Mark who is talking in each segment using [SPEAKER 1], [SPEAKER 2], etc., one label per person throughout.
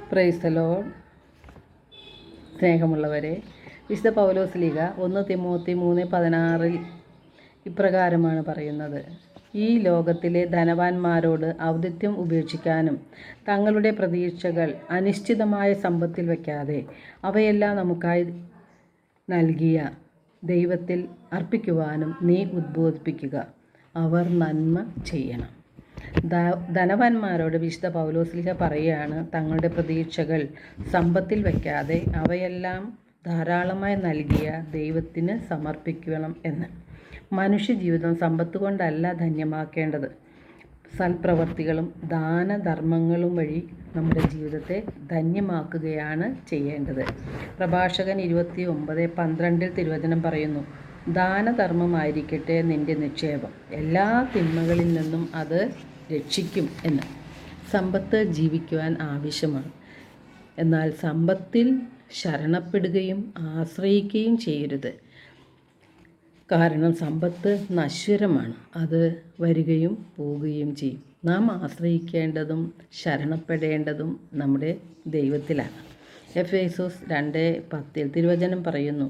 [SPEAKER 1] Praise the Lord. സ്നേഹമുള്ളവരെ, വിശുദ്ധ പൗലോസ് ലീഗ 1 Timothy 3:16 ഇപ്രകാരമാണ് പറയുന്നത്: ഈ ലോകത്തിലെ ധനവാന്മാരോട് ഔദിത്യം ഉപേക്ഷിക്കാനും തങ്ങളുടെ പ്രതീക്ഷകൾ അനിശ്ചിതമായ സമ്പത്തിൽ വയ്ക്കാതെ അവയെല്ലാം നമുക്കായി നൽകിയ ദൈവത്തിൽ അർപ്പിക്കുവാനും നീ ഉദ്ബോധിപ്പിക്കുക. അവർ നന്മ ചെയ്യണം. ധനവാന്മാരോട് വിശുദ്ധ പൗലോസ് ലീഗ പറയുകയാണ്, തങ്ങളുടെ പ്രതീക്ഷകൾ സമ്പത്തിൽ വയ്ക്കാതെ അവയെല്ലാം ധാരാളമായി നൽകിയ ദൈവത്തിന് സമർപ്പിക്കണം എന്ന്. മനുഷ്യജീവിതം സമ്പത്ത് കൊണ്ടല്ല ധന്യമാക്കേണ്ടത്. സൽപ്രവർത്തികളും ദാനധർമ്മങ്ങളും വഴി നമ്മുടെ ജീവിതത്തെ ധന്യമാക്കുകയാണ് ചെയ്യേണ്ടത്. പ്രഭാഷകൻ 29:12 തിരുവചനം പറയുന്നു: ദാനധർമ്മമായിരിക്കട്ടെ നിന്റെ നിക്ഷേപം, എല്ലാ തിന്മകളിൽ നിന്നും അത് രക്ഷിക്കും എന്ന്. സമ്പത്ത് ജീവിക്കുവാൻ ആവശ്യമാണ്. എന്നാൽ സമ്പത്തിൽ ശരണപ്പെടുകയും ആശ്രയിക്കുകയും ചെയ്യരുത്. കാരണം സമ്പത്ത് നശ്വരമാണ്. അത് വരികയും പോവുകയും ചെയ്യും. നാം ആശ്രയിക്കേണ്ടതും ശരണപ്പെടേണ്ടതും നമ്മുടെ ദൈവത്തിലാണ്. എഫേസോസ് 2:10 തിരുവചനം പറയുന്നു: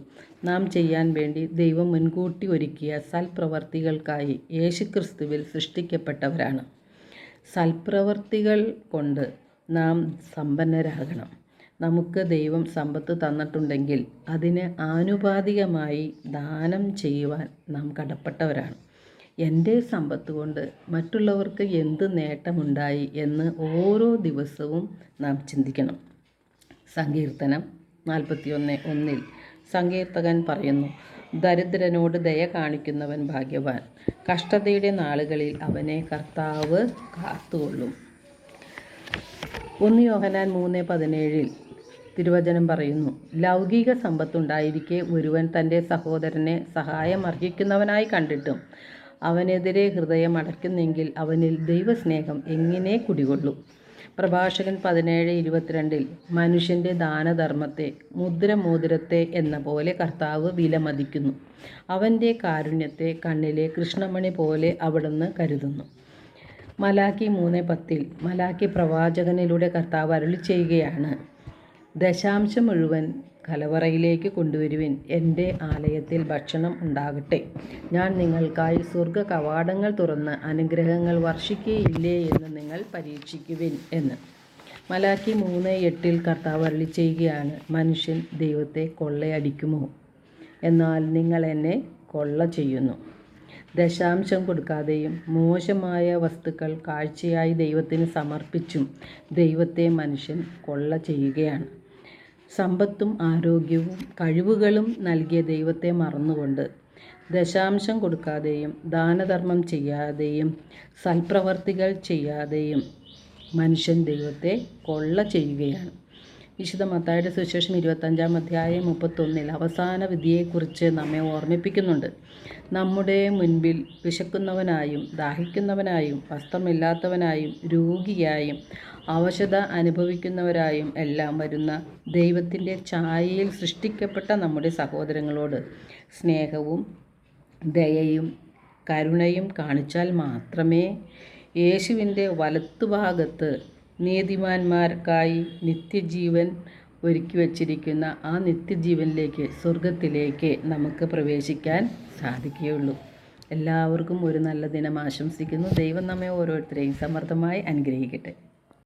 [SPEAKER 1] നാം ചെയ്യാൻ വേണ്ടി ദൈവം മുൻകൂട്ടി ഒരുക്കിയ സൽപ്രവർത്തികൾക്കായി യേശുക്രിസ്തുവിൽ സൃഷ്ടിക്കപ്പെട്ടവരാണ്. സൽപ്രവർത്തികൾ കൊണ്ട് നാം സമ്പന്നരാകണം. നമുക്ക് ദൈവം സമ്പത്ത് തന്നിട്ടുണ്ടെങ്കിൽ അതിന് ആനുപാതികമായി ദാനം ചെയ്യുവാൻ നാം കടപ്പെട്ടവരാണ്. എൻ്റെ സമ്പത്ത് കൊണ്ട് മറ്റുള്ളവർക്ക് എന്ത് നേട്ടമുണ്ടായി എന്ന് ഓരോ ദിവസവും നാം ചിന്തിക്കണം. സങ്കീർത്തനം 41:1 സങ്കീർത്തകൻ പറയുന്നു: ദരിദ്രനോട് ദയ കാണിക്കുന്നവൻ ഭാഗ്യവാൻ, കഷ്ടതയുടെ നാളുകളിൽ അവനെ കർത്താവ് കാത്തുകൊള്ളും. 1 യോഹന്നാൻ 3:17 തിരുവചനം പറയുന്നു: ലൗകിക സമ്പത്തുണ്ടായിരിക്കെ ഒരുവൻ തൻ്റെ സഹോദരനെ സഹായം അർഹിക്കുന്നവനായി കണ്ടിട്ടും അവനെതിരെ ഹൃദയം അടയ്ക്കുന്നെങ്കിൽ അവനിൽ ദൈവസ്നേഹം എങ്ങനെ കുടികൊള്ളും? പ്രഭാഷകൻ 17:22 മനുഷ്യൻ്റെ ദാനധർമ്മത്തെ മുദ്രമോതിരത്തെ എന്ന പോലെ കർത്താവ് വിലമതിക്കുന്നു. അവൻ്റെ കാരുണ്യത്തെ കണ്ണിലെ കൃഷ്ണമണി പോലെ അവിടുന്ന് കരുതുന്നു. മലാക്കി 3:10 മലാക്കി പ്രവാചകനിലൂടെ കർത്താവ് അരുളി ചെയ്യുകയാണ്: ദശാംശം മുഴുവൻ കലവറയിലേക്ക് കൊണ്ടുവരുവിൻ, എൻ്റെ ആലയത്തിൽ ഭക്ഷണം ഉണ്ടാകട്ടെ. ഞാൻ നിങ്ങൾക്കായി സ്വർഗ്ഗ കവാടങ്ങൾ തുറന്ന് അനുഗ്രഹങ്ങൾ വർഷിക്കുകയില്ലേ എന്ന് നിങ്ങൾ പരീക്ഷിക്കുവിൻ എന്ന്. മലാക്കി 3:8 കർത്താവ് അരുളി ചെയ്യുകയാണ്: മനുഷ്യൻ ദൈവത്തെ കൊള്ളയടിക്കുമോ? എന്നാൽ നിങ്ങൾ എന്നെ കൊള്ള ചെയ്യുന്നു. ദശാംശം കൊടുക്കാതെയും മോശമായ വസ്തുക്കൾ കാഴ്ചയായി ദൈവത്തിന് സമർപ്പിച്ചും ദൈവത്തെ മനുഷ്യൻ കൊള്ള ചെയ്യുകയാണ്. സമ്പത്തും ആരോഗ്യവും കഴിവുകളും നൽകിയ ദൈവത്തെ മറന്നുകൊണ്ട് ദശാംശം കൊടുക്കാതെയും ദാനധർമ്മം ചെയ്യാതെയും സൽപ്രവർത്തികൾ ചെയ്യാതെയും മനുഷ്യൻ ദൈവത്തെ കൊള്ള ചെയ്യുകയാണ്. വിശുദ്ധ മത്തായിയുടെ സുവിശേഷം 25:31 അവസാന വിധിയെക്കുറിച്ച് നമ്മെ ഓർമ്മിപ്പിക്കുന്നുണ്ട്. നമ്മുടെ മുൻപിൽ വിശക്കുന്നവനായും ദാഹിക്കുന്നവനായും വസ്ത്രമില്ലാത്തവനായും രോഗിയായും അവശത അനുഭവിക്കുന്നവരായും എല്ലാം വരുന്ന ദൈവത്തിൻ്റെ ഛായയിൽ സൃഷ്ടിക്കപ്പെട്ട നമ്മുടെ സഹോദരങ്ങളോട് സ്നേഹവും ദയയും കരുണയും കാണിച്ചാൽ മാത്രമേ യേശുവിൻ്റെ വലത്തുഭാഗത്ത് നീതിമാന്മാർക്കായി നിത്യജീവൻ ഒരുക്കി വച്ചിരിക്കുന്ന ആ നിത്യജീവനിലേക്ക്, സ്വർഗത്തിലേക്ക് നമുക്ക് പ്രവേശിക്കാൻ സാധിക്കുകയുള്ളൂ. എല്ലാവർക്കും ഒരു നല്ല ദിനം ആശംസിക്കുന്നു. ദൈവം നമ്മെ ഓരോരുത്തരെയും സമൃദ്ധമായി അനുഗ്രഹിക്കട്ടെ.